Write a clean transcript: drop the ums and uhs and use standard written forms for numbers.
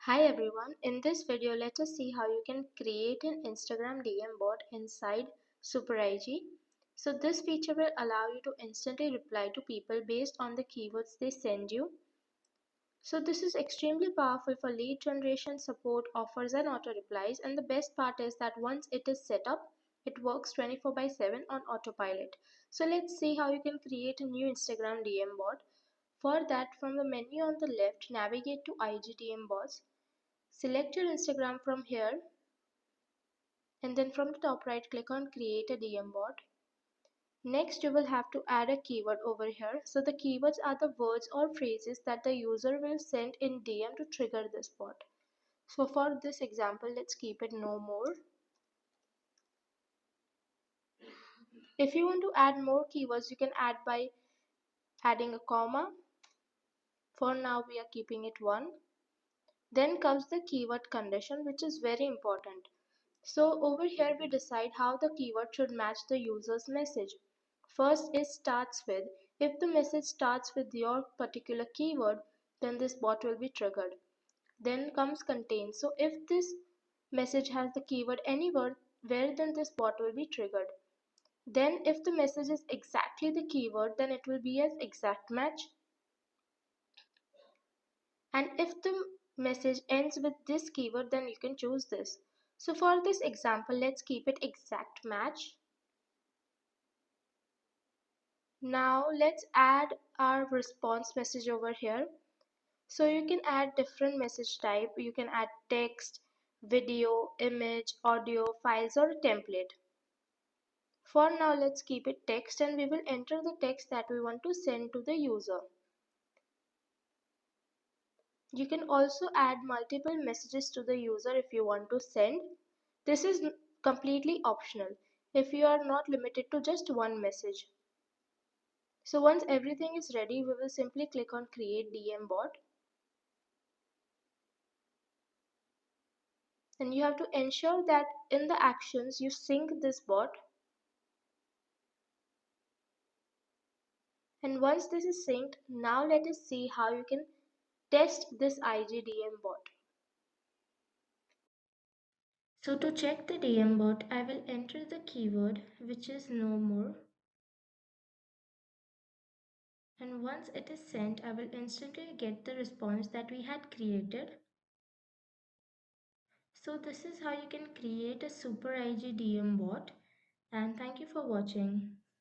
Hi everyone, in this video let us see how you can create an Instagram DM bot inside SuperIG. So this feature will allow you to instantly reply to people based on the keywords they send you. So this is extremely powerful for lead generation, support, offers and auto replies, and the best part is that once it is set up, it works 24/7 on autopilot. So let's see how you can create a new Instagram DM bot. For that, from the menu on the left, navigate to IGDM bots. Select your Instagram from here and then from the top right click on create a DM bot. Next you will have to add a keyword over here. So the keywords are the words or phrases that the user will send in DM to trigger this bot. So for this example let's keep it no more. If you want to add more keywords you can add by adding a comma. For now we are keeping it 1. Then comes the keyword condition, which is very important. So over here we decide how the keyword should match the user's message. First is starts with. If the message starts with your particular keyword, then this bot will be triggered. Then comes contains. So if this message has the keyword anywhere, where then this bot will be triggered. Then if the message is exactly the keyword, then it will be as exact match. And if the message ends with this keyword, then you can choose this. So for this example, let's keep it exact match. Now let's add our response message over here. So you can add different message type. You can add text, video, image, audio, files or a template. For now let's keep it text and we will enter the text that we want to send to the user. You can also add multiple messages to the user if you want to send. This is completely optional if you are not limited to just one message. So once everything is ready, we will simply click on create DM bot. And you have to ensure that in the actions you sync this bot. And once this is synced, now let us see how you can test this IGDM bot. So to check the DM bot, I will enter the keyword which is no more. And once it is sent, I will instantly get the response that we had created. So this is how you can create a SuperIG DM bot, and thank you for watching.